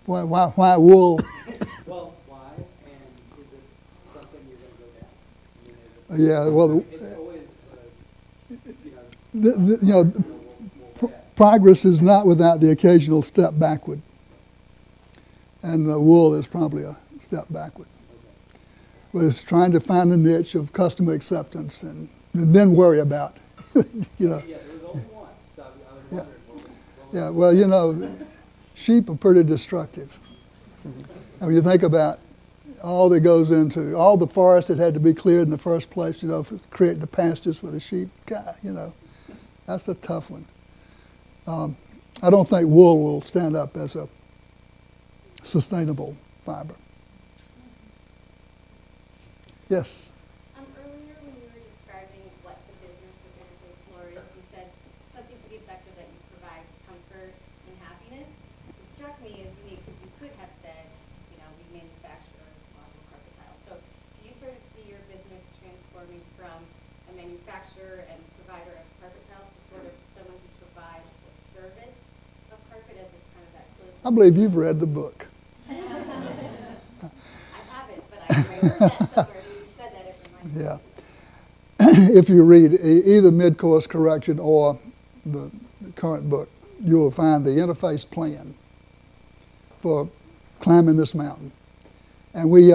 Why wool? Well, why, and is it something you're going to go down? I mean, Yeah, well, it's always, you know, progress is not without the occasional step backward. And the wool is probably a step backward. But it's trying to find a niche of customer acceptance and then worry about, you know. Yeah, there was only one, so I was wondering what was Yeah, well, you know, sheep are pretty destructive. I mean, you think about all that goes into, all the forests that had to be cleared in the first place, you know, to create the pastures for the sheep. God, you know, that's a tough one. I don't think wool will stand up as a sustainable fiber. Yes? Earlier when you were describing what the business of interface floor is, you said something to the effect of that you provide comfort and happiness. It struck me as unique because you could have said, you know, we manufacture modular carpet tiles. So do you sort of see your business transforming from a manufacturer and provider of carpet tiles to sort of someone who provides the service of carpet as it's kind of that close? I believe you've read the book. I haven't, but I heard that somewhere. You said that it reminded me. Yeah. If you read either Mid-Course Correction or the current book, you will find the interface plan for climbing this mountain. And we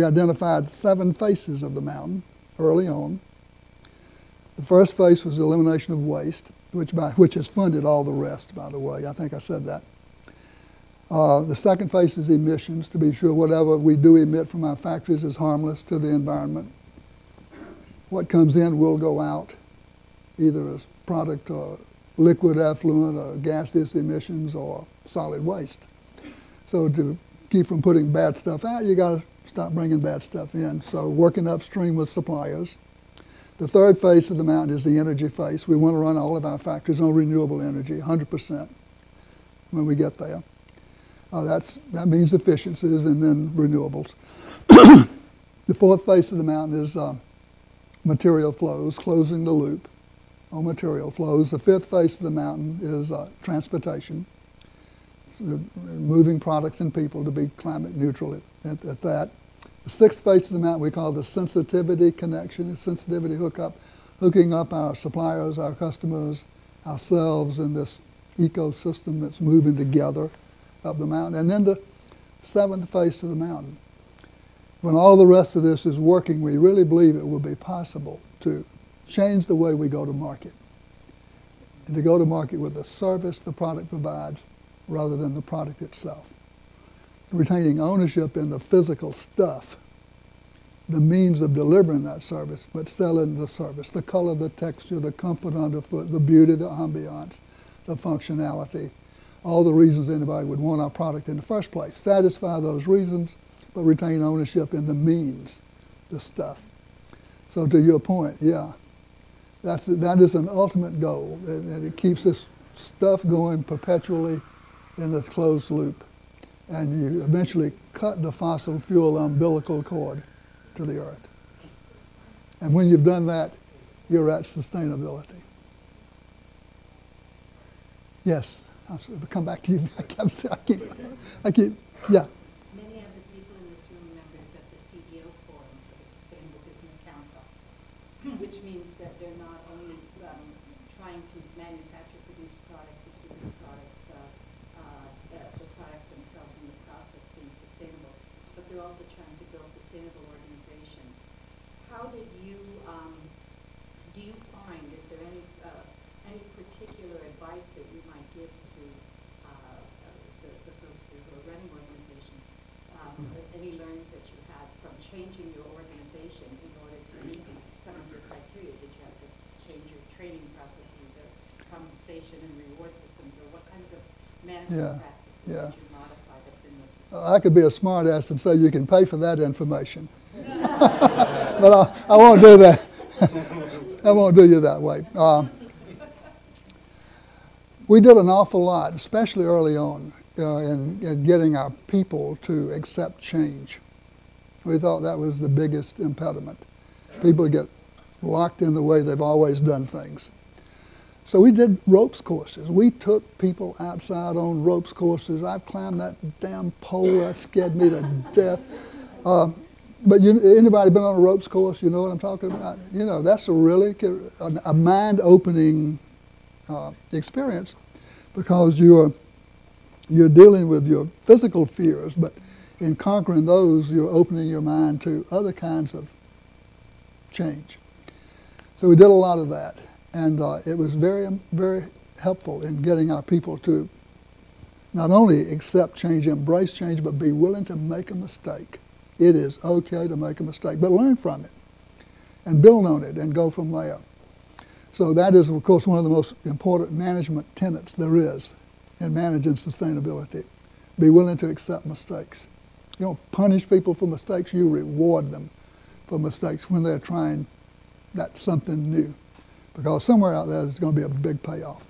identified 7 faces of the mountain early on. The first face was the elimination of waste, which has funded all the rest, by the way. I think I said that. The second face is emissions, to be sure whatever we do emit from our factories is harmless to the environment. What comes in will go out, either as product or liquid effluent or gaseous emissions or solid waste. So to keep from putting bad stuff out, you got to stop bringing bad stuff in. So working upstream with suppliers. The third face of the mountain is the energy face. We want to run all of our factories on renewable energy, 100% when we get there. That means efficiencies and then renewables. The fourth face of the mountain is material flows, closing the loop on material flows. The fifth face of the mountain is transportation, so moving products and people to be climate neutral at that. The sixth face of the mountain we call the sensitivity connection, the sensitivity hooking up our suppliers, our customers, ourselves in this ecosystem that's moving together up the mountain. And then the seventh face of the mountain. When all the rest of this is working, we really believe it will be possible to change the way we go to market. And to go to market with the service the product provides rather than the product itself. Retaining ownership in the physical stuff, the means of delivering that service, but selling the service, the color, the texture, the comfort underfoot, the beauty, the ambiance, the functionality, all the reasons anybody would want our product in the first place. Satisfy those reasons, but retain ownership in the means, the stuff. So to your point, yeah, that is an ultimate goal, and it keeps this stuff going perpetually in this closed loop. And you eventually cut the fossil fuel umbilical cord to the earth. And when you've done that, you're at sustainability. Yes, I'll come back to you. I keep, yeah. Many of the people in this room are members of the CBO Forum, so the Sustainable Business Council, which means that they're not only trying to manufacture, produce products, distribute products, the product themselves in the process being sustainable, but they're also trying to build sustainable organizations. How did you, do you find, is there any particular advice that you might give to the folks who are running organizations? Any learnings that you had from changing your organization in order to meet some of your criteria? Did you have to change your training processes or compensation and reward systems, or what kinds of management practices did you modify that bring those success? I could be a smart ass and say you can pay for that information. But I won't do that. I won't do you that way. We did an awful lot, especially early on, in getting our people to accept change. We thought that was the biggest impediment. People get locked in the way they've always done things. So we did ropes courses. We took people outside on ropes courses. I've climbed that damn pole. That scared me to death. But anybody been on a ropes course? You know what I'm talking about? You know, that's a mind-opening experience, because you're dealing with your physical fears, but in conquering those, you're opening your mind to other kinds of change. So we did a lot of that, and it was very, very helpful in getting our people to not only accept change, embrace change, but be willing to make a mistake. It is okay to make a mistake, but learn from it and build on it and go from there. So that is, of course, one of the most important management tenets there is in managing sustainability. Be willing to accept mistakes. You don't punish people for mistakes, you reward them for mistakes when they're trying that something new. Because somewhere out there, there's going to be a big payoff.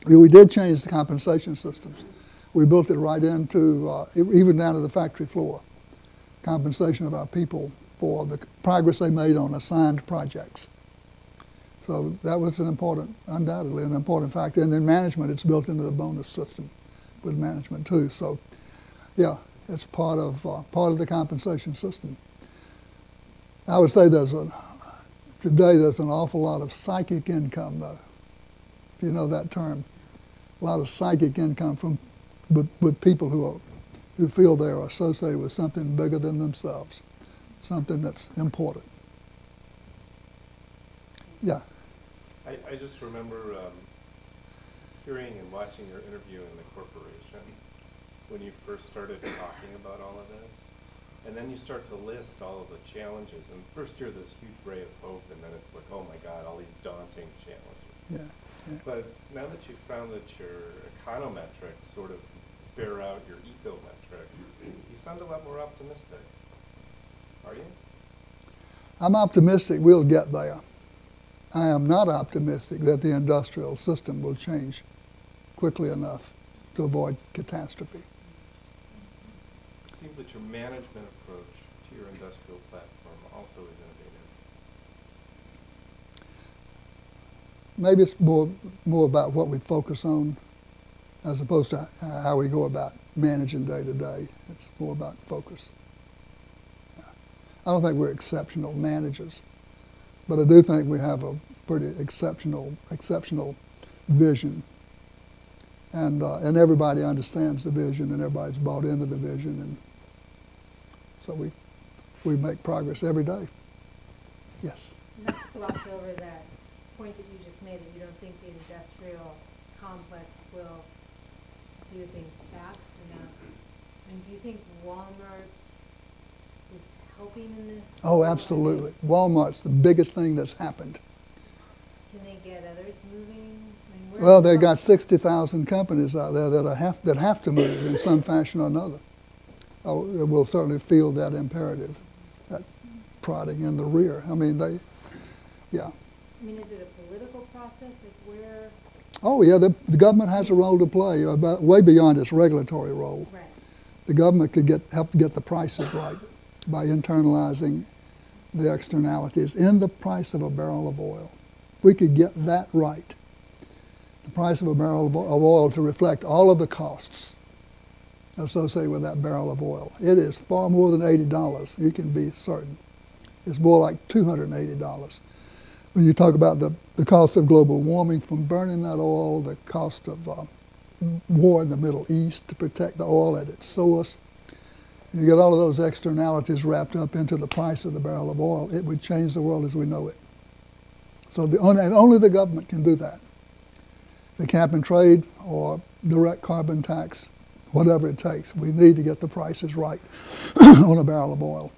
We did change the compensation systems. We built it right into, even down to the factory floor, compensation of our people for the progress they made on assigned projects. So that was undoubtedly an important factor. And in management, it's built into the bonus system with management too. So yeah, it's part of the compensation system. I would say today there's an awful lot of psychic income, though, if you know that term. A lot of psychic income with people who feel they are associated with something bigger than themselves, something that's important. Yeah. I just remember hearing and watching your interview in the corporation when you first started talking about all of this. And then you start to list all of the challenges. And first you're this huge ray of hope, and then it's like, oh my God, all these daunting challenges. Yeah. But now that you've found that your econometrics sort of bear out your ecometrics, you sound a lot more optimistic. Are you? I'm optimistic we'll get there. I am not optimistic that the industrial system will change quickly enough to avoid catastrophe. It seems that your management approach to your industrial platform also is innovative. Maybe it's more about what we focus on as opposed to how we go about managing day to day. It's more about focus. I don't think we're exceptional managers, but I do think we have a pretty exceptional vision, and everybody understands the vision, and everybody's bought into the vision, and so we make progress every day. Yes. Not to gloss over that point that you just made, that you don't think the industrial complex will do things fast enough. And do you think Walmart is helping in this? Oh, absolutely. Walmart's the biggest thing that's happened. Can they get others moving? I mean, Well, they've got 60,000 companies out there that have to move in some fashion or another. Oh, we'll certainly feel that imperative, that prodding in the rear. I mean, yeah. I mean, is it a political process? Like where? Oh, yeah, the government has a role to play, way beyond its regulatory role. Right. The government could help get the prices right by internalizing the externalities in the price of a barrel of oil. If we could get that right, the price of a barrel of oil to reflect all of the costs associated with that barrel of oil. It is far more than $80, you can be certain. It's more like $280. When you talk about the cost of global warming from burning that oil, the cost of war in the Middle East to protect the oil at its source, you get all of those externalities wrapped up into the price of the barrel of oil, it would change the world as we know it. So and only the government can do that. The cap and trade or direct carbon tax, whatever it takes, we need to get the prices right on a barrel of oil.